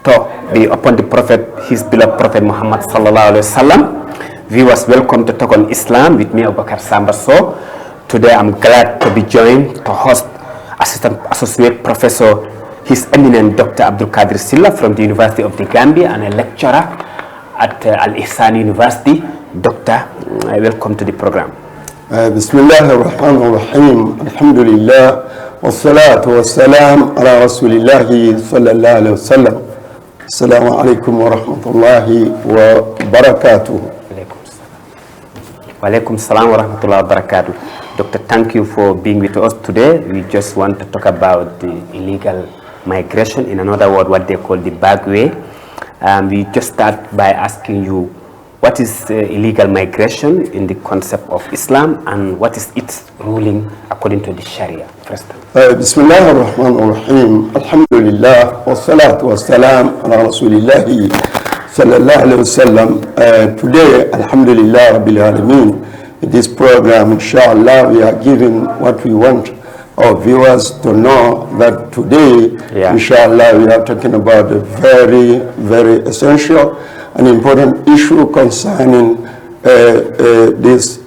to be upon the Prophet, his beloved Prophet Muhammad sallallahu alaihi wasallam. Viewers, welcome to Talk on Islam with me, Abubakar Samba Sow. Today I'm glad to be joined to host Assistant Associate Professor, His Eminent Dr. Abdul Qadir Silla from the University of the Gambia and a lecturer at Al Ihsan University. Doctor, welcome to the program. Bismillah ar-Rahman ar-Rahim. Alhamdulillah. Wassalatu wassalam ala Rasulillahi sallallahu alayhi wa sallam. Assalamu alaikum wa rahmatullahi wa barakatuh. Walaikum salam wa rahmatullahi wa barakatuh. Doctor, thank you for being with us today. We just want to talk about the illegal migration, in another word, what they call the back way. We just start by asking you, what is illegal migration in the concept of Islam, and what is its ruling according to the Sharia? First. Bismillah ar-Rahman ar-Rahim. Alhamdulillah. Wassalatu wassalam ala Rasulillahi sallallahu alayhi wa sallam. Today, Alhamdulillah Rabbil Alameen, in this program, inshallah, we are giving what we want our viewers to know, that today, inshallah, we are talking about a very, very essential and important issue concerning this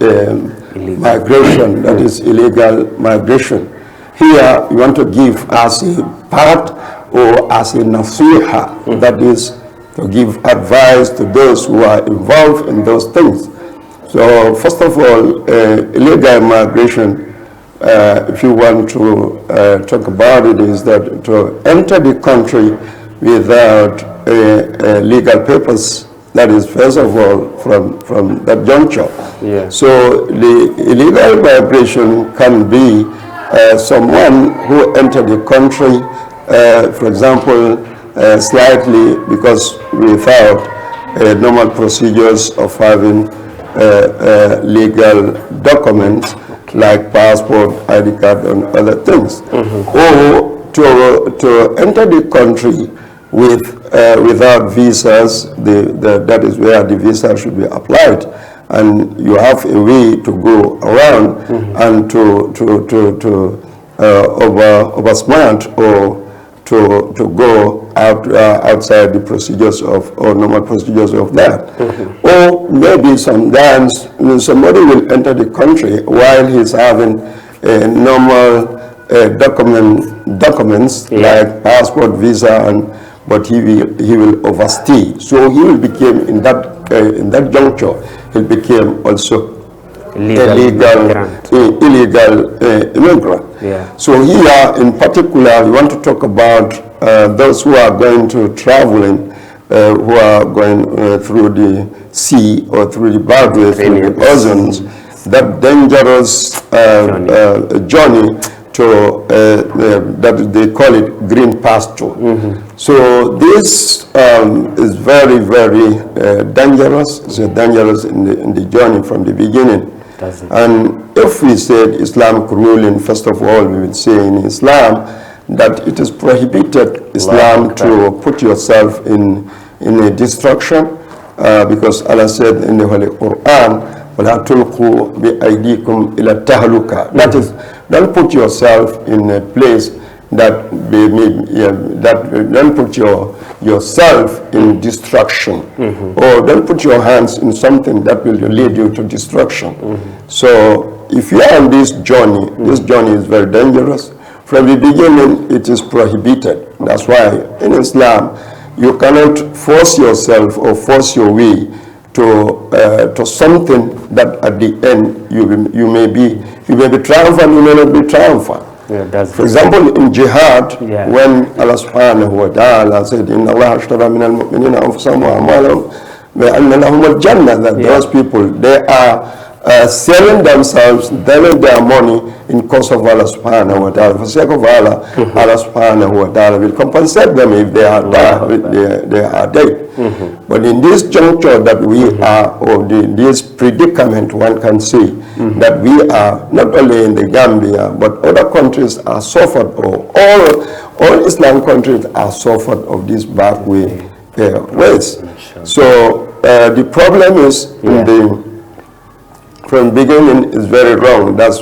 migration, that is illegal migration. Here, we want to give as a part or as a nasiha, that is to give advice to those who are involved in those things. So, first of all, illegal migration, if you want to talk about it, is that to enter the country without legal papers, that is first of all from that juncture. Yeah. So the illegal migration can be someone who entered the country, for example, slightly because without normal procedures of having legal documents like passport, ID card, and other things, or to enter the country without visas. That is where the visa should be applied, and you have a way to go around and to oversmart or to go outside the procedures of, or normal procedures of that. Or maybe sometimes somebody will enter the country while he's having normal documents like passport, visa, but he will overstay. So he will become in that juncture, he became also illegal immigrant. Yeah. So here in particular, we want to talk about those who are going to traveling, who are going through the sea or through the boundary, through the oceans, that dangerous journey to that they call it green pasture. So this is very, very dangerous. It's dangerous in the journey from the beginning. And if we said Islamic ruling, first of all, we would say in Islam that it is prohibited Islam to put yourself in a destruction, because Allah said in the Holy Quran, وَلَا تُلْقُوا بِأَيْدِيكُمْ إِلَى التَّهْلُكَةِ. That is, don't put yourself in a place that don't put yourself in destruction, or don't put your hands in something that will lead you to destruction. So if you are on this journey is very dangerous. From the beginning, it is prohibited. That's why in Islam, you cannot force yourself or force your way to something that at the end you may be triumphant, you may not be triumphant. Yeah, for example, in jihad, when Allah subhanahu wa ta'ala said, Inna Allah ashtara min al-mu'minina anfusahum wa amwalahum bi anna lahum al-jannah, that those people, they are selling themselves, selling their money in cause of Allah subhanahu wa ta'ala. For the sake of Allah, Allah subhanahu wa ta'ala will compensate them if they are dead. But in this juncture that we are, or this predicament, one can say, that we are not only in the Gambia, but other countries are suffered, or all Islam countries are suffered of this bad ways. So the problem is from the beginning is very wrong. That's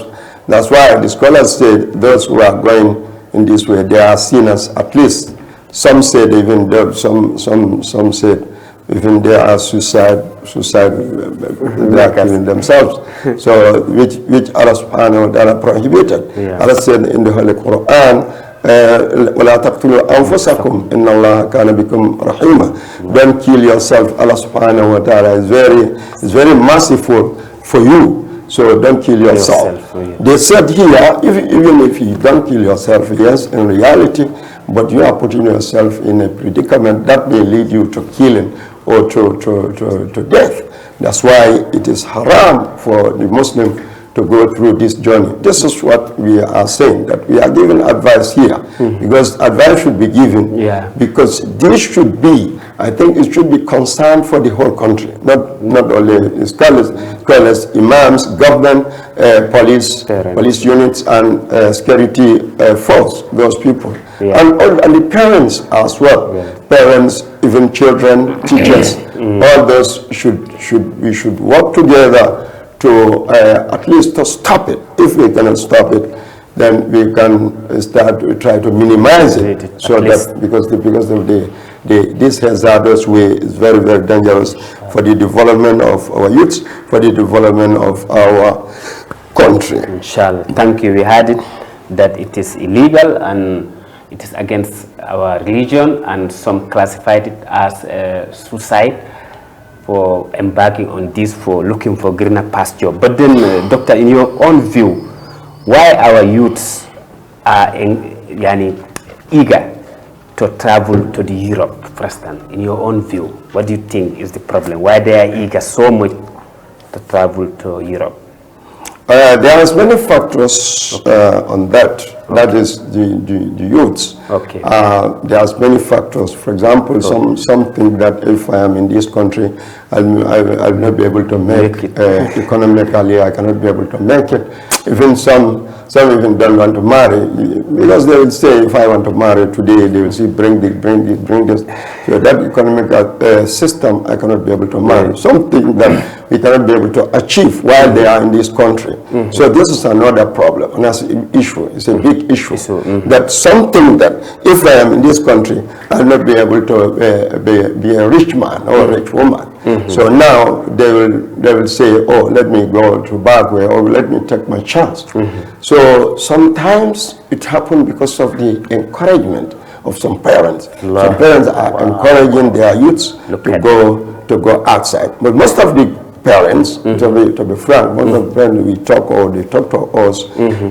why the scholars said those who are going in this way, they are sinners, at least Some said even there, some said even there are suicide they are killing themselves. So which Allah subhanahu wa ta'ala prohibited. Allah said in the Holy Quran, وَلَا تَقْتُلُوا أَنفُسَكُمْ إِنَّ اللَّهَ كَانَ بِكُمْ رَحِيمًا. Don't kill yourself. Allah subhanahu wa ta'ala is very merciful for you. So don't kill yourself. They said here, even if you don't kill yourself, yes, in reality, but you are putting yourself in a predicament that may lead you to killing or to death. That's why it is haram for the Muslim to go through this journey. This is what we are saying, that we are giving advice here, because advice should be given, because this should be, I think it should be concerned for the whole country, not only scholars, imams, government, police units, and security force, those people, and the parents as well. Parents, even children, teachers, all those we should work together to at least to stop it. If we cannot stop it, then we can start to try to minimize it, so that because of this hazardous way is very, very dangerous for the development of our youths, for the development of our country. Inshallah. Thank you. We heard it, that it is illegal and it is against our religion, and some classified it as suicide for embarking on this, for looking for greener pasture. But then, Doctor, in your own view, why our youths are eager to travel to the Europe, for instance? In your own view, what do you think is the problem? Why they are eager so much to travel to Europe? There are many factors on that. That is the youths. Okay. There are many factors. For example, something that if I am in this country, I'll not be able to make it. Economically, I cannot be able to make it. Even some even don't want to marry, because they will say, if I want to marry today, they will say, bring this. So that economic system, I cannot be able to marry. Something that we cannot be able to achieve while they are in this country. So this is another problem, and that's an issue. It's a big issue. That something that if I am in this country, I'll not be able to be a rich man or a rich woman. So now they will say, oh, let me go to Bagwe, or let me take my chance. So sometimes it happens because of the encouragement of some parents. Some parents are encouraging their youths to go outside. But most of the parents, to be frank, most of the parents we talk they talk to us,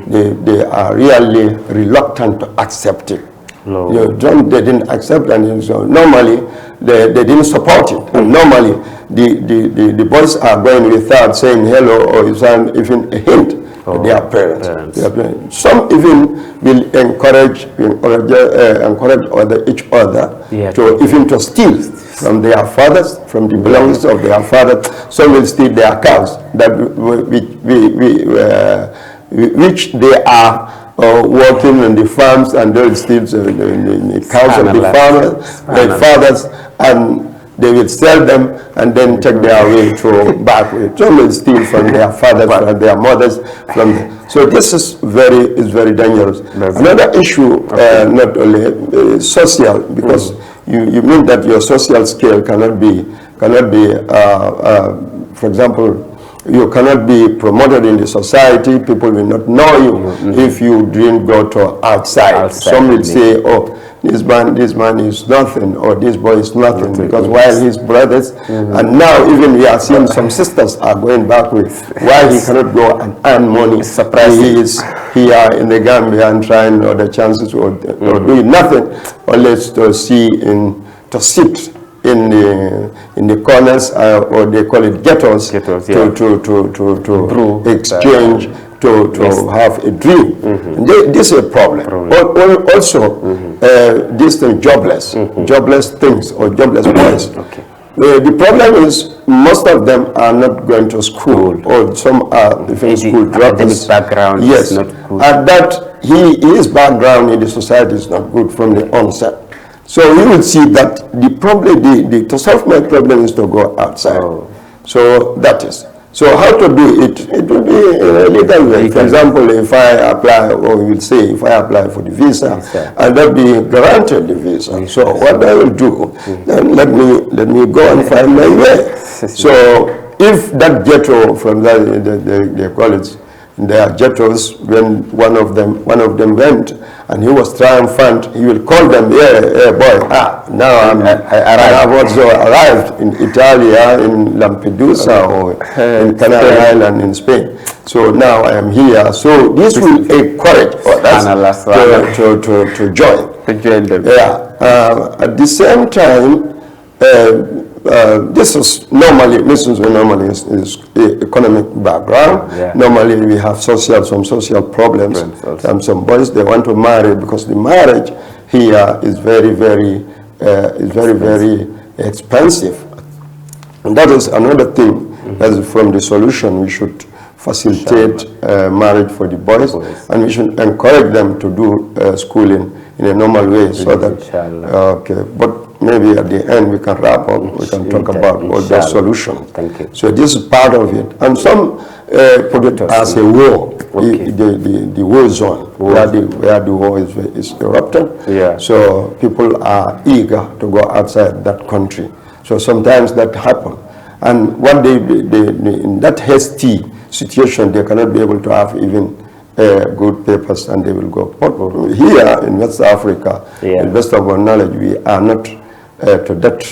they are really reluctant to accept it. They didn't accept, and so normally they didn't support it. And normally the boys are going without saying hello or even a hint to their parents. Some even will encourage each other to steal from their fathers, from the belongings of their fathers. Some will steal their cows which they are working on the farms, and they'll steal the cows of the fathers, and they will sell them and then take their way to back way. Some will steal from their fathers and their mothers. So this is very dangerous. Another issue, not only social, because you mean that your social scale cannot be, for example, you cannot be promoted in the society. People will not know you if you didn't go to outside. Some will say, oh, this man is nothing, or this boy is nothing, because while his brothers, and now even we are seeing some sisters are going back with, while he cannot go and earn money, he is here in the Gambia and trying other chances or doing nothing, unless to sit in the corners, or they call it ghettos, to exchange, to have a dream. This is a problem. Also, these things, jobless things, or jobless boys. The problem is most of them are not going to school, or some are even school dropouts. Background is not good. And that his background in the society is not good from the onset. So you will see that the problem, the self-made problem is to go outside. So that is. So how to do it? It will be in a legal way. For example, if I apply, or we will say, if I apply for the visa, I'll not be granted the visa. So what I will do, then let me go and find my way. So if that ghetto from that, they call it, there are ghettos, when one of them went and he was triumphant, he will call them, yeah, boy, now I have also arrived in Italia, in Lampedusa, or in Canary Island in Spain. So now I am here. So this will encourage others to join. To join them. Yeah. At the same time, this is normally is economic background. Yeah. Normally we have some social problems. Some boys, they want to marry because the marriage here is very expensive. And that is another thing. That is from the solution. We should facilitate marriage for the boys, and we should encourage them to do schooling in a normal way, so that but maybe at the end we can wrap up, we can talk about all the solutions. Thank you. So this is part of it. And some put it as a war, the war zone, where the war is erupted. Yeah. So people are eager to go outside that country. So sometimes that happens. And what they in that hasty situation, they cannot be able to have even good papers, and they will go. But here in West Africa, in the best of our knowledge, we are not to that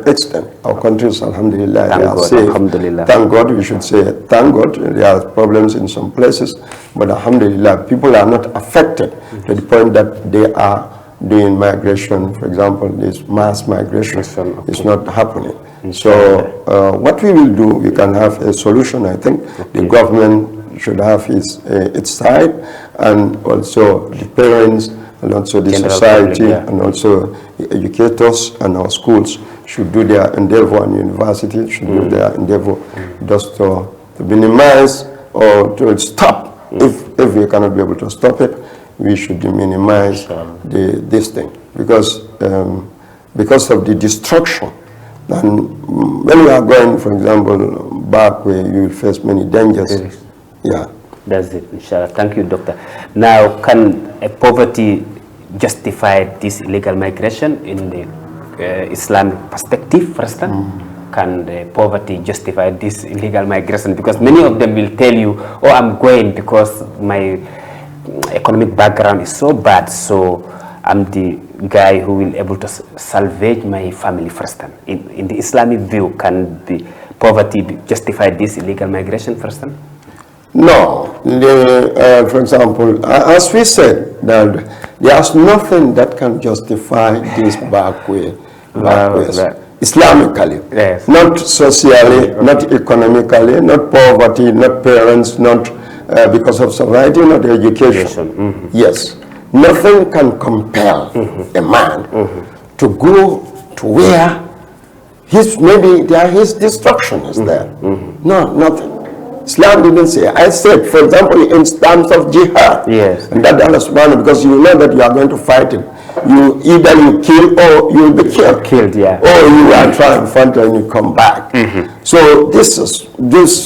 extent. Our countries, alhamdulillah, they are safe. Alhamdulillah. Thank God, we should say thank God. There are problems in some places, but alhamdulillah, people are not affected to the point that they are doing migration. For example, this mass migration is not happening. So what we will do, we can have a solution. I think the government should have its side, and also the parents, and also the society, and also the educators and our schools should do their endeavor, and universities should do their endeavor just to minimize or to stop. If we cannot be able to stop it, we should minimize this thing, because of the destruction. And when we are going, for example, back where you will face many dangers. Yeah. That's it, inshallah. Thank you, Doctor. Now, can poverty justify this illegal migration in the Islamic perspective, for instance? Can the poverty justify this illegal migration? Because many of them will tell you, oh, I'm going because my economic background is so bad, so I'm the guy who will able to salvage my family first. In the Islamic view, can the poverty justify this illegal migration first? No. For example, as we said, that there's nothing that can justify this backways. Islamically, not socially, not economically, not poverty, not parents, not because of society, not education. Yes. Nothing can compel a man to go to where his destruction is there. No, nothing. Islam didn't say. I said, for example, in terms of jihad. Yes. And that Allah subhanahu, because you know that you are going to fight him. Either you kill or you will be killed. Or you are triumphant and you come back. So this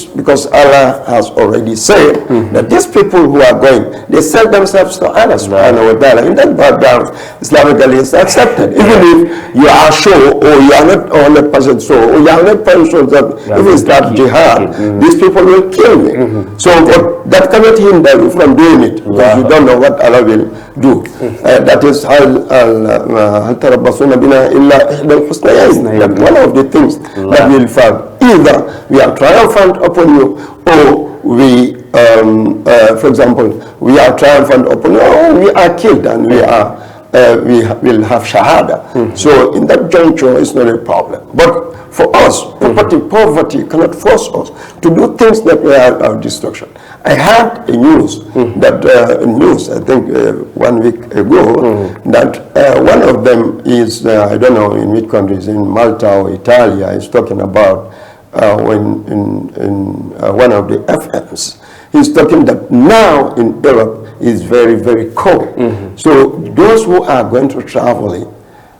because Allah has already said that these people who are going, they sell themselves to Allah subhanahu wa ta'ala. In that background, Islamically it's accepted. Even if you are sure, or you are not 100% sure, or you are not 100% sure that if it's that jihad, these people will kill me. So but that cannot hinder you from doing it, because you don't know what Allah will do. That is هل تربصون بنا إلا إحدى الحسنيين. That one of the things that will find. Either we are triumphant upon you, or we, for example, we are triumphant upon you, or we are killed and we will have shahada. So in that juncture, it's not a problem. But for us, poverty cannot force us to do things that are our destruction. I had a news that I think 1 week ago, that one of them is I don't know in which countries, in Malta or Italia, is talking about when in one of the FMs, he's talking that now in Europe is very, very cold. So those who are going to travel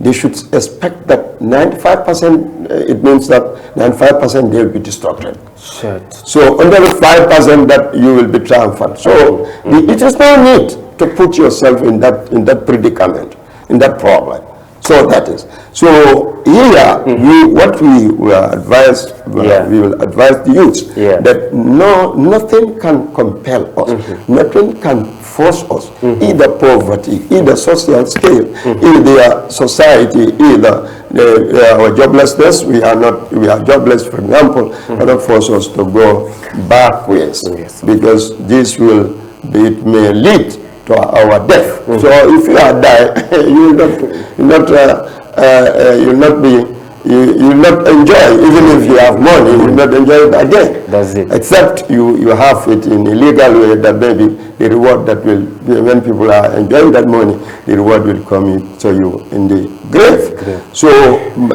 they should expect that 95%, it means that 95% they will be destructed. Sure. So under the 5% that you will be triumphant. So it is no need to put yourself in that predicament, in that problem. So that is. So here, what we will advise, we will advise the youth that nothing can compel us, nothing can force us, either poverty, either social scale, either society, either our joblessness. We are jobless, for example, cannot force us to go backwards, because this it may lead to our death. So if you are die, you will not enjoy, even if you have money, you will not enjoy it again. That's it. Except you have it in a legal way, that maybe the reward that will, when people are enjoying that money, the reward will come to you in the grave. So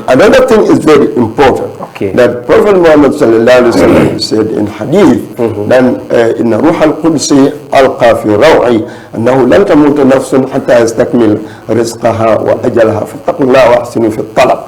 another thing is very important, that Prophet Muhammad sallallahu alaihi wasallam said in hadith, then in Ruh al-Qudsi alqa fi raw'i annahu lan tamut nafsun hatta yastakmil rizqaha wa ajalaha fattaqullaha wa ahsinu fi at-talab.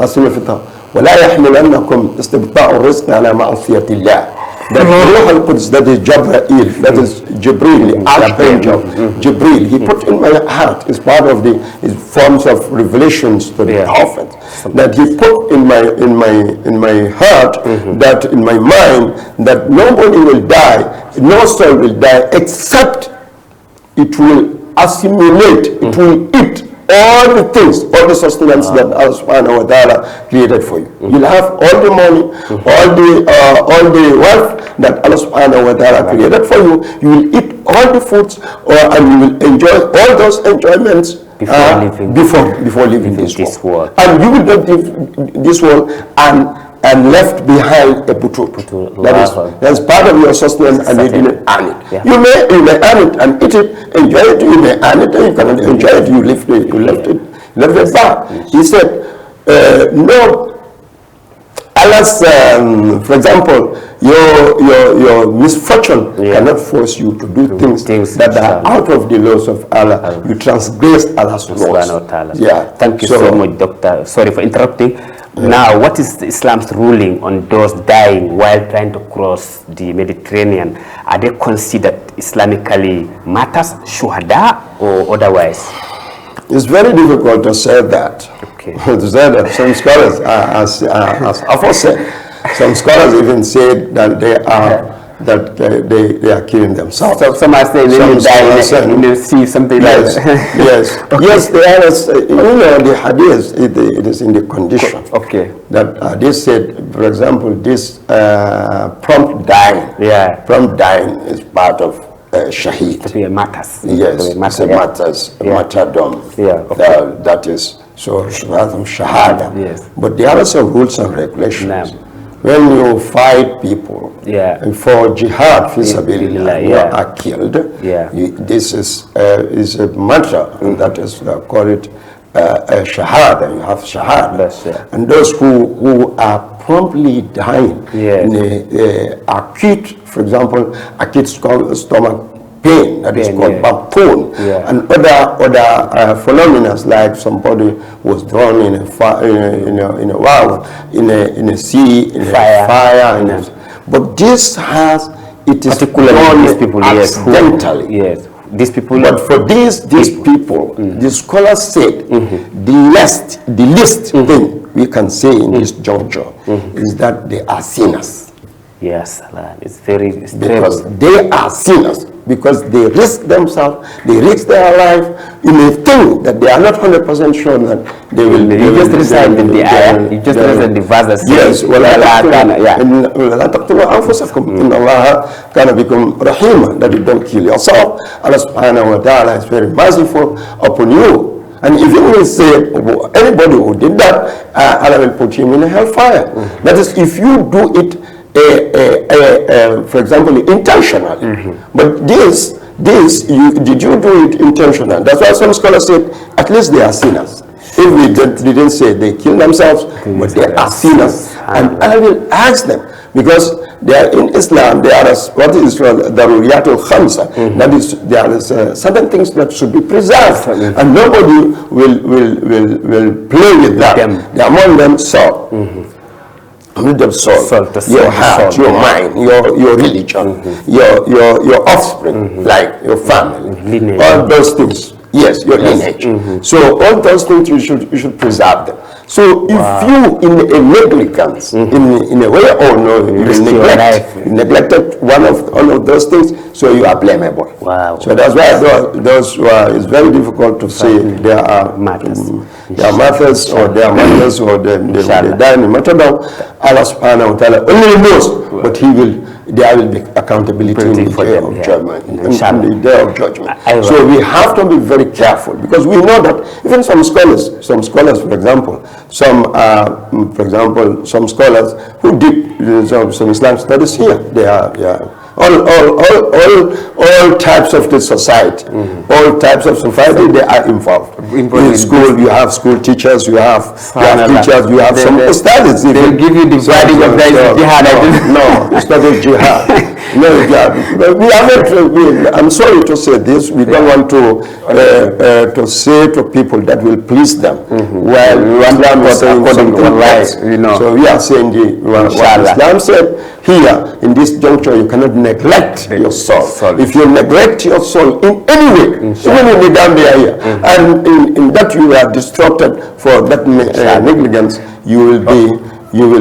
ahsinu fi at-talab wa la yahmilannakum istibta'u ar-rizqi ala ma'siyati Allah. That Ruh al-Quds, that is Jabrail, that is Jibril, the Archangel, Jibril, he put in my heart, is part of his forms of revelations to the Prophet, that he put in my heart, that in my mind, that nobody will die, no soul will die, except it will assimilate, it will eat all the things, all the sustenance that Allah subhanahu wa ta'ala created for you. You'll have all the money, all the wealth that Allah subhanahu wa ta'ala created for you. You will eat all the foods, and you will enjoy all those enjoyments before leaving this world. And you will not leave this world and left behind a putut. That's part of your sustenance, and you didn't earn it. You may earn it and eat it, enjoy it. You may earn it and you cannot enjoy it. You left it back. He said, no. Allah's, for example, your misfortune cannot force you to do things that are out of the laws of Allah. You transgress Allah's laws. Thank you so much, Doctor. Sorry for interrupting. Now, what is Islam's ruling on those dying while trying to cross the Mediterranean? Are they considered Islamically martyrs, shuhada, or otherwise? It's very difficult to say that. To say that some scholars, as Afo said, some scholars even said that they are killing themselves. So some are saying they will die in the sea, something like that. Yes, there is, the hadith, it is in the condition. That they said, for example, this prompt dying. Prompt dying is part of shaheed. Martyrs. Yes, martyrdom. That is, so shahada. But there are some rules and regulations. When you fight people for jihad, fi sabilillah, who are killed, this is a matter, and that is call it shahada. You have shahada, and those who are promptly dying in a acute, for example, acute stomach pain, that is called backbone, and other phenomena like somebody was drawn in a well, in a sea, in fire, but this has, it is particularly these people, accidentally. These people. But for these people, the scholars said the least thing we can say in this juncture is that they are sinners. Yes, it's because terrible. They are sinners, because they risk themselves, they risk their life in a thing that they are not 100% sure that they will. You just recited the ayah. You just recited the verse that says, yes, وَلَا تَقْتُلُوا أَنفُسَكُمْ إِنَّ اللَّهَ كَانَ بِكُمْ رَحِيمًا, that you don't kill yourself. Allah subhanahu wa ta'ala is very merciful upon you. And even we say anybody who did that, Allah will put him in a hellfire. That is, if you do it for example, intentional. But did you do it intentional? That's why some scholars said at least they are sinners. If we didn't say they kill themselves, but they are sinners. And I will ask them, because in Islam there is what is called daruriyatul khamsa. That is, there is certain things that should be preserved, and nobody will play with that. Among them, salt. Salt, your heart, your mind, your religion, your offspring, like your family, all those things. Yes, your lineage. So all those things you should preserve them. So if you in a negligence, in a way or no, you neglected one of those things, so you are blamable. Wow. So that's why those it's very difficult to say there are mothers, or their mothers or they die in martyrdom. Allah subhanahu wa ta'ala only knows, but there will be accountability in the day of judgment. In the day of judgment. So we have to be very careful, because we know that even some scholars, for example, some scholars who did some Islam studies here, they are all types of the society, all types of society, they are involved. In school, you have school teachers, you have teachers, you have some studies. They'll give you the wording of jihad. No, it's not a jihad. No, we are not. I'm sorry to say this. We don't want to say to people that will please them. Well, Islam is saying something else. So we are saying what Islam said here in this juncture. You cannot neglect your soul. If you neglect your soul in any way, even in the Gambia here, and in that you are disrupted for that negligence, you will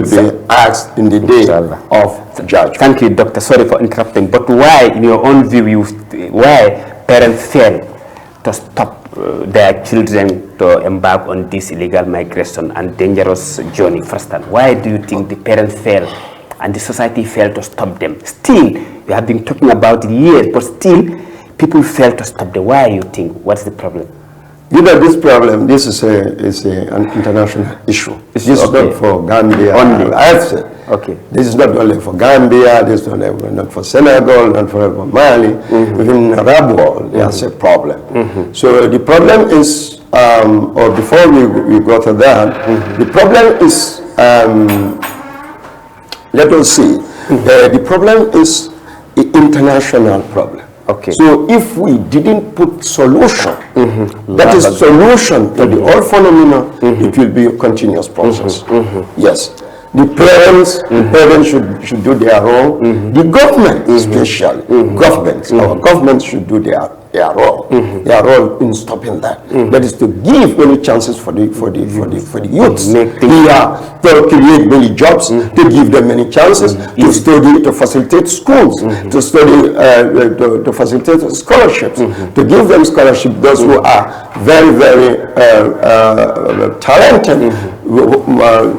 be asked in the day of judgment. Thank you, Doctor. Sorry for interrupting, but why, in your own view, why parents fail to stop their children to embark on this illegal migration and dangerous journey firsthand? Why do you think the parents fail and the society fail to stop them? Still, we have been talking about it years, but still people fail to stop them. Why do you think? What's the problem? This problem, this is an international issue. This is not for Gambia only. I've said, this is not only for Gambia, this is not for Senegal, not for Mali, even in the Arab world, there's a problem. So the problem is, or before we go to that, the problem is, let us see, the problem is an international problem. So if we didn't put solution, that is solution to the whole phenomenon, it will be a continuous process. Yes. The parents should do their role. The government, especially our government should do their role in stopping that. That is to give many chances for the youths. To create many jobs, to give them many chances to study, to facilitate schools, to study, to facilitate scholarships, to give them scholarship. Those who are very, very talented,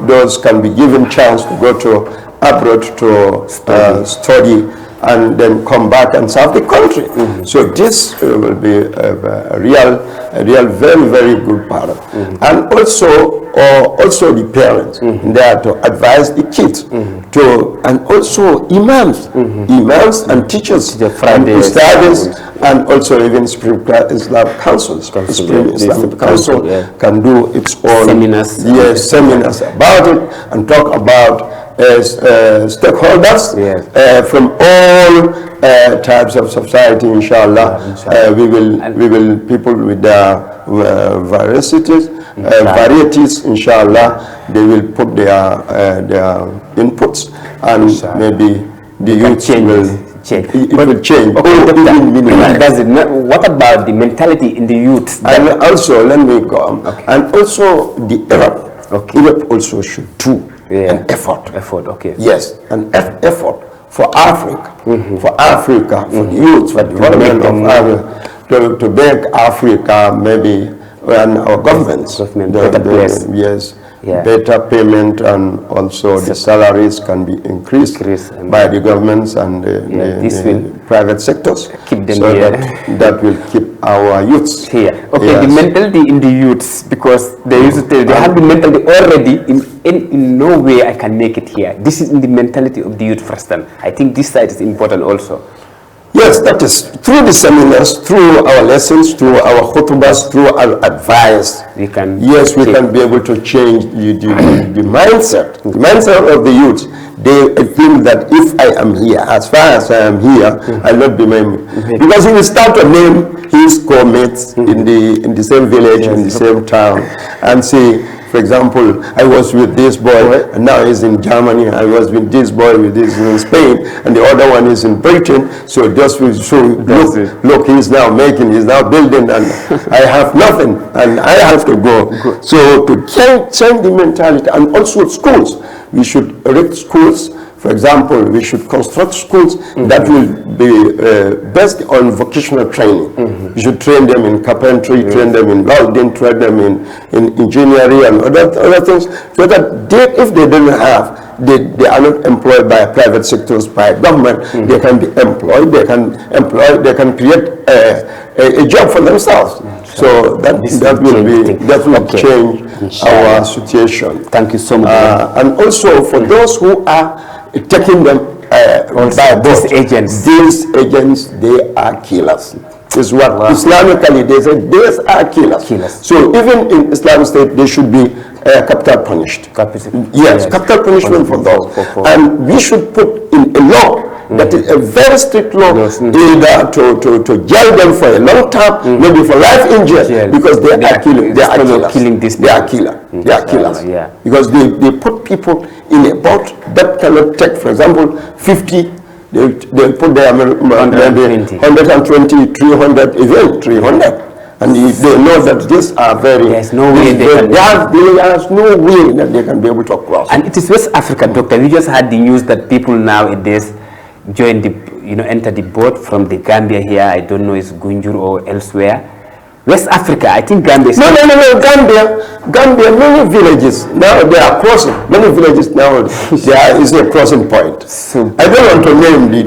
those can be given chance to go to abroad to study and then come back and serve the country. So this will be a real, very, very good part. And also the parents, they are to advise the kids and also imams and teachers, and studies, and also even Supreme Islam Council. Supreme Islamic Council can do its own seminars about it and talk about stakeholders from all types of society. Inshallah, we will people with their varieties. Inshallah, they will put their inputs, and maybe the youth will. It will change. What about the mentality in the youth? And also, let me go. And also the Arab. Europe also should do an effort. Yes, an effort for Africa, for the youth, for the development of Africa, to make Africa maybe, and our governments, better payment, and also the salaries can be increased by the governments and the private sectors. Keep them so here. That will keep our youths here. The mentality in the youths, because they used to tell they have the mentality already in no way I can make it here. This is in the mentality of the youth first, and I think this side is important also. Yes, that is through the seminars, through our lessons, through our khutbahs, through our advice. We can we can be able to change the mindset of the youth. They think that if I am here, as far as I am here, I'll not be because he will start to name his co-mates in the same village, in the same town, and say, for example, I was with this boy, and now he's in Germany. I was with this boy, with this in Spain, and the other one is in Britain. So just look, he's now building, and I have nothing, and I have to go. So to change the mentality, and also schools, we should erect schools. For example, we should construct schools that will be based on vocational training. We should train them in carpentry, train them in welding, train them in engineering and other things, so that if they don't have, they are not employed by private sectors, by government, they can be employed, they can create a job for themselves. So that will change our situation. Thank you so much. And also for those who are taking them by these agents. These agents, they are killers. Is what Islamically they say, these are killers. So even in Islamic State, they should be capital punished. Capital punishment for those. And we should put in a law that is a very strict law, either to jail them for a long time, maybe for life in jail, because they are killing. They are killers. They are killers. Because they put people in a boat that cannot take, for example, 50. They put their 120, 300, even 300. And they know that these are very... There's no way there's no way that they can be able to cross. And it is West Africa, Doctor. We just had the news that people nowadays join enter the boat from the Gambia here. I don't know, it's Gunjur or elsewhere. West Africa, I think Gambia is... No, Gambia, many villages, now they are crossing. Many villages now, there is a crossing point. So, I don't want to name the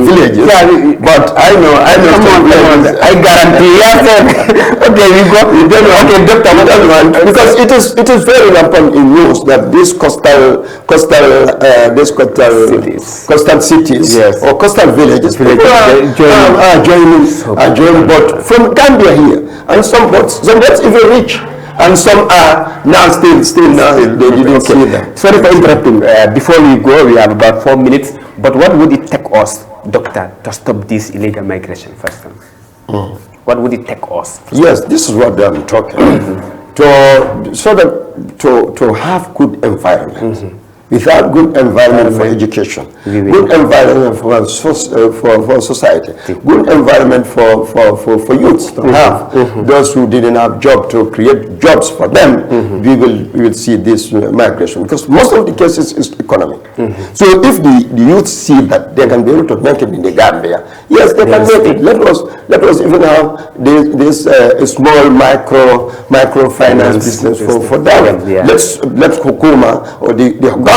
villages, but I know. Come on. I guarantee. Okay, we go. Okay, Doctor, because it is very rampant in news that these coastal cities or coastal villages are joining, but from Gambia here. And some boats even reach, and some are now still now they didn't see them. Sorry for interrupting. Before we go, we have about 4 minutes. But what would it take us, Doctor, to stop this illegal migration first? What would it take us? Yes, this is what I'm talking to have good environment. Without good environment for education, good environment for society, good environment for youths to have, those who didn't have job to create jobs for them, we will see this migration, because most of the cases is economic. So if the youth see that they can be able to make it in the Gambia, yes, they can make it. Let us even have this small microfinance business for them. Let's Hukuma or the government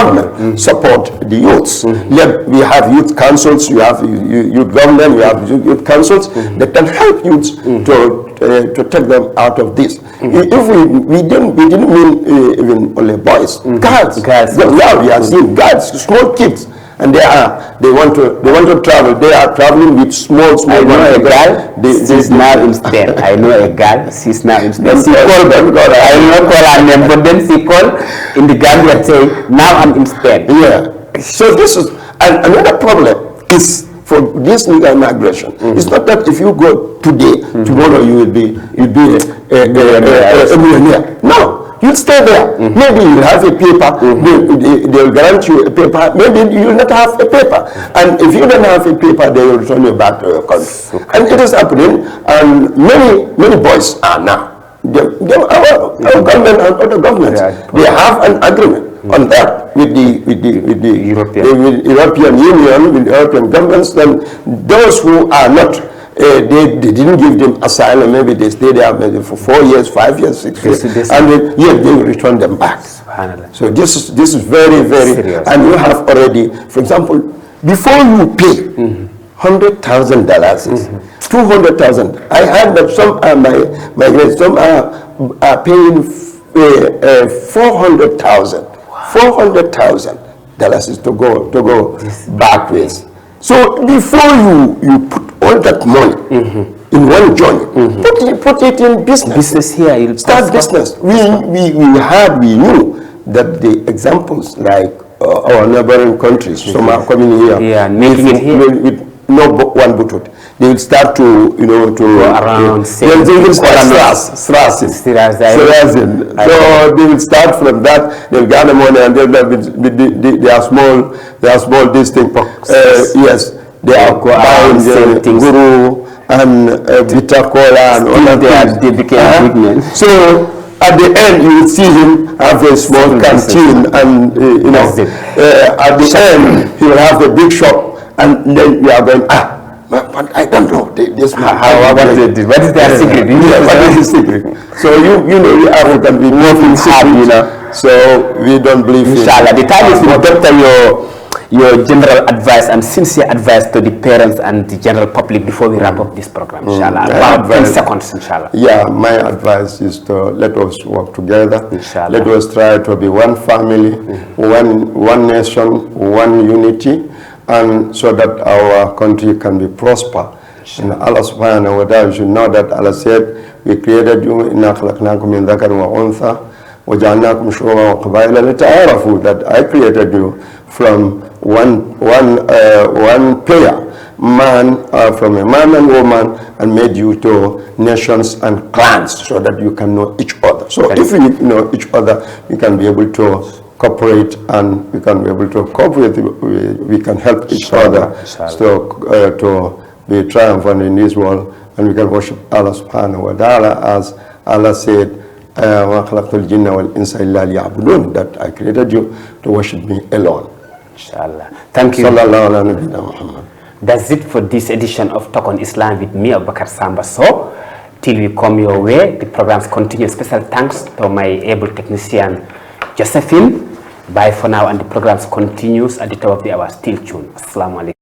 support the youths. We have youth councils, you have youth government, you have youth councils that can help youths to take them out of this. If we didn't mean even only boys, girls. Now we are seeing girls, small kids. And they want to travel. They are traveling with small. I know a girl. She's now in Spain. I know a girl. She's now in Spain. She called them. I will not call her name, but then she called in the Gambia saying, "Now I'm in Spain." Yeah. So this is another problem is for this legal migration. It's not that if you go today, tomorrow you'll be a millionaire. No. You'll stay there. Maybe you'll have a paper. They'll grant you a paper. Maybe you'll not have a paper. And if you don't have a paper, they will return you back to your country. And it is happening. And many boys are now. Our government and other governments, they have an agreement on that with the European Union, with the European governments. Then those who are not, they didn't give them asylum. Maybe they stay there maybe for 4 years, 5 years, 6 years, and they will return them back. So this is very, very serious. And you have already, for example, before you pay $100,000, $200,000. I heard that some are migrants, some are paying $400,000. $400,000 is to go backwards. So before you put all that money in one joint, put it in business. Business here, you'll Start business. We knew that the examples like our neighboring countries, some are coming here, making it here with no one butut. They will start to to go around. They will start Srasin. So they will start from that. They will gather money and they are small. They are small. This thing. Yes, they are buying Guru and bitter cola and all that. They became big men. So at the end, you will see him have a small canteen, and at the end, he will have a big shop, and then you are going, but I don't know this man. What is their secret? What is his secret? So you arrogant, we nothing secret. So we don't believe. Inshallah, the time is to doctor your general advice and sincere advice to the parents and the general public before we wrap up this program, inshallah. About 10 seconds, inshallah. Yeah, my advice is to let us work together. Inshallah. Let us try to be one family, one nation, one unity, and so that our country can be prosper. And Allah subhanahu wa ta'ala, you should know that Allah said, we created you inna khalaqnakum min dhakarin wa untha wa ja'alnakum shu'uban wa qabaila lita'arafu, that I created you from one player, man, from a man and woman, and made you to nations and clans, so that you can know each other. So if we know each other, we can be able to cooperate, and we can be able to cooperate. We can help each other to be triumphant in this world, and we can worship Allah subhanahu wa ta'ala, as Allah said, that I created you to worship me alone. Inshallah. Thank you. That's it for this edition of Talk on Islam with me, Abubakar Samba. So, till we come your way, the programs continue. Special thanks to my able technician, Josephine. Bye for now, and the programs continues at the top of the hour. Still tuned. Assalamu alaikum.